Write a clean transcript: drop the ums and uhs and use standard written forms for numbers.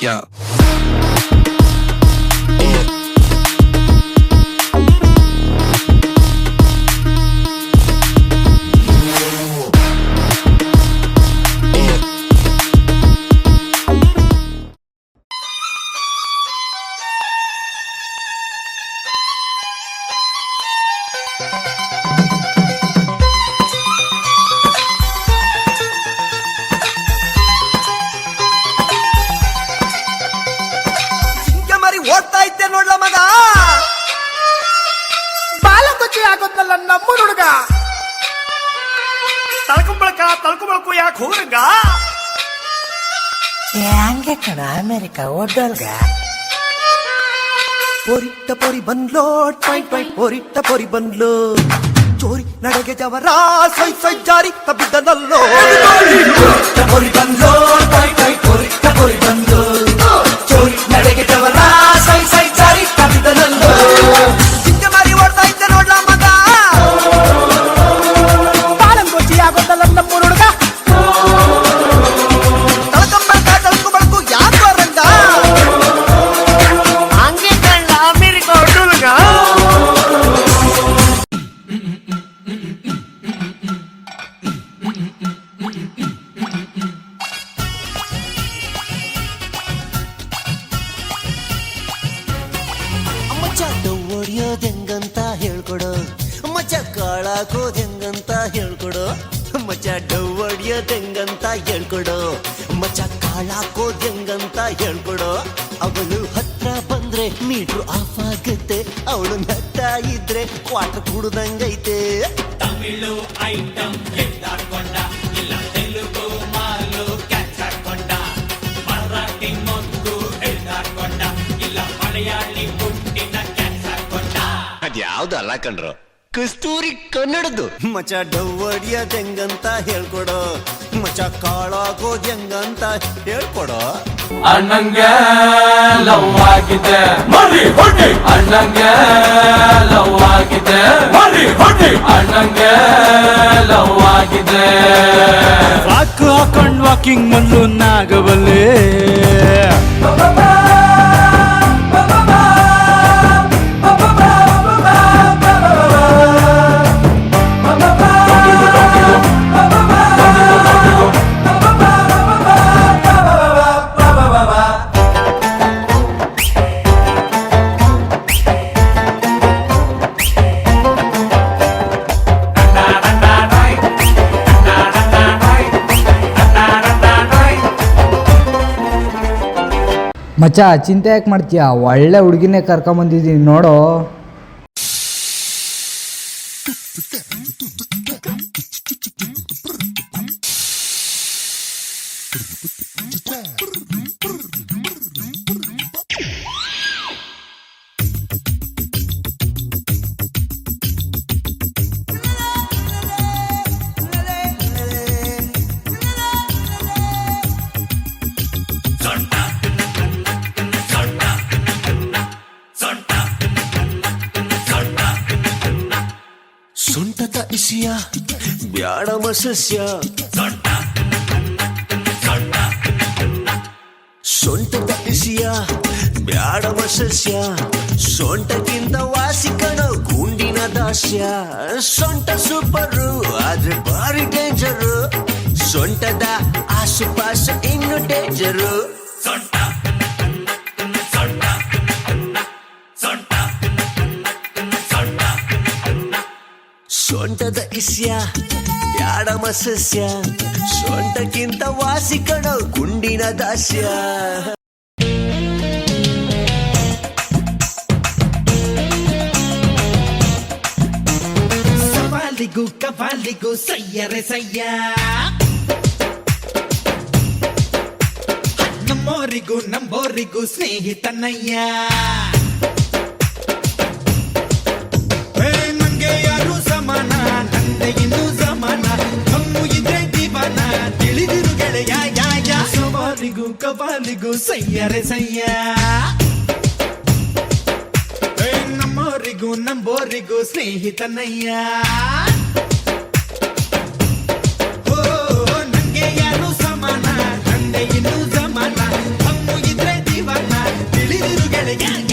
Yeah. ಓಡ್ತಾ ಇದ್ದೆ ನೋಡ್ಲ ಮಗ, ಬಾಲ ಕೊಚ್ಚಿ ಆಗೋದ್ನಲ್ಲ ನಮ್ಮೂರ್ ಹುಡುಗ. ತಳ್ಕೊಂಬಳಕು ಯಾಕೆ ಹೋಗಂಗ? ಹಂಗೆ ಕಣ ಅಮೆರಿಕ ಓಡೋಲ್ಗ. ಪೊರಿಟ್ಟ ಪೊರಿ ಬಂದ್ಲೋ ಟೈ ಟೈ, ಪೊರಿಟ್ಟ ಪೊರಿ ಬಂದ್ಲು, ಚೋರಿ ನಡೆಗೆ ಜವರ ಸೈ ಸೈ ಜಾರಿ ತಬ್ಬಿದ್ದನಲ್ಲೋ. ಪೊರಿಟ್ಟ ಪೊರಿ ಬಂದ್ಲೋ ಟೈ ಟೈ, ಪೊರಿಟ್ಟ ಪೊರಿ ಬಂದ್ಲು, ಚೋರಿ ನಡೆಗೆ ಜವರ ಸೈ ಸೈ ಜಾರಿ ತಬ್ಬಿದ್ದನಲ್ಲೋ. ಚಿಕ್ಕ ಮಾರಿ ಓಡ್ತಾ ಇದ್ದೆ ನೋಡ್ಲ ಮಗ, ಬಾಲ ಕೊಚ್ಚಿ ಆಗೋದ್ನಲ್ಲ ನಮ್ಮೂರ್ ಹುಡುಗ. ತಳ್ಕೊಂಬಳಕು ಯಾಕೋ ರಂಗ? ಹಂಗೆ ಕಣ್ಣ ಅಮೆರಿಕ ಹುಡುಗ. ಹೊಡಿಯೋದೆಂಗಂತ ಹೇಳ್ಕೊಡು ಮಚ್ಚ, ಕಾಳಾಕೋದೆಂಗಂತ ಹೇಳ್ಕೊಡು ಮಚ್ಚ, ಡವ್ ಹೊಡಿಯೋದೆಂಗಂತ ಹೇಳ್ಕೊಡು ಮಚ್ಚ, ಕಾಳಾಕೋದೆಂಗಂತ ಹೇಳ್ಕೊಡು. ಅವಳು ಹತ್ರ ಬಂದ್ರೆ ಮೀಟ್ರು ಆಫ್ ಆಗುತ್ತೆ, ಅವಳು ನಗ್ತಾ ಇದ್ರೆ ಕ್ವಾರ್ಟರ್ ಕುಡ್ದಂಗೈತೆ. ತಮಿಳು ಐಟಮ್ ಎತ್ತಾಡ್ಕೊಂಡ, ಇಲ್ಲ ತೆಲುಗು ಮಾಲು ಕ್ಯಾಚ್ ಹಾಕೊಂಡ, ಮರಾಠಿ ಮೊಗ್ಗು ಎತ್ತಾಡ್ಕೊಂಡ, ಇಲ್ಲ ಮಲಯಾಳಿ ಹುಟ್ಟಿನ ಕ್ಯಾಚ್ ಹಾಕೊಂಡ. ಅದ್ಯಾವ್ದಲ್ಲ ಕಣ್ರು, ಕಸ್ತೂರಿ ಕನ್ನಡದ್ದು. ಮಚ್ಚ ಡವ್ ಹೊಡಿಯೋದೆಂಗಂತ ಹೇಳ್ಕೊಡು ಮಚ್ಚ, ಕಾಳಾಗೋದೆಂಗಂತ ಹೇಳ್ಕೊಡು. ಅಣ್ಣಂಗೆ ಲವ್ ಆಗಿದೆ ಮರಿ ಹೊಡಿ, ಅಣ್ಣಂಗೆ ಲವ್ ಆಗಿದೆ ಮರಿ ಹೊಡಿ, ಅಣ್ಣಂಗೆ ಲವ್ ಆಗಿದೆ. ವಾಕ್ ಹಾಕೊಂಡ್ ವಾಕಿಂಗ್ ಮಲ್ಲು ನಾಗಬಲ್ಲಿ, ಮಚ್ಚ ಚಿಂತೆ ಯಾಕೆ ಮಾಡ್ತೀಯ, ಒಳ್ಳೆ ಹುಡುಗಿನೇ ಕರ್ಕೊಂಬಂದಿದ್ದೀನಿ ನೋಡು. ಸೊಂಟದ ಇಸಿಯ ಬ್ಯಾಡ ಮಸಸ್ಯ, ಸೊಂಟದ ಇಸಿಯ ಬ್ಯಾಡ ಮಸಸ್ಯ, ಸೊಂಟಕ್ಕಿಂತ ವಾಸಿ ಕಣೋ ಗುಂಡಿನ ದಾಸ್ಯ. ಸೊಂಟ ಸೂಪರು ಆದ್ರೆ ಭಾರಿ ಡೇಂಜರು, ಸೊಂಟದ ಆಸುಪಾಸ ಇನ್ನು ಡೇಂಜರು. ಸೊಂಟದ ಇಸ್ಯ ಬ್ಯಾಡ ಮಸಸ್ಯ, ಸೊಂಟಕ್ಕಿಂತ ವಾಸಿ ಕಣೋ ಗುಂಡಿನ ದಾಸ್ಯ. ಸವಾಲಿಗೂ ಕವಾಲಿಗೂ ಸಯ್ಯರೆ ಸಯ್ಯ, ನಮ್ಮೋರಿಗೂ ನಂಬೋರಿಗೂ ಸ್ನೇಹಿತನಯ್ಯ. ನಂಗೆ ಯಾರು ಸಮಾನ, ನಂದೆ ಇನ್ನು ಸಮಾನ, ಕಮ್ಮು ಇದ್ರೆ ಜೀವನ ತಿಳಿದಿರು ಗೆಳೆಯ. ಯಾಯ ಸವಾಲಿಗೂ ಕವಾಲಿಗೂ ಸಯ್ಯರೆ ಸಯ್ಯ, ನಮ್ಮೋರಿಗೂ ನಂಬೋರಿಗೂ ಸ್ನೇಹಿತನಯ್ಯ. ನಂಗೆ ಯಾರು ಸಮಾನ, ನಂದೆ ಇನ್ನು ಸಮಾನ, ಕಮ್ಮು ಇದ್ರೆ ಗೆಳೆಯ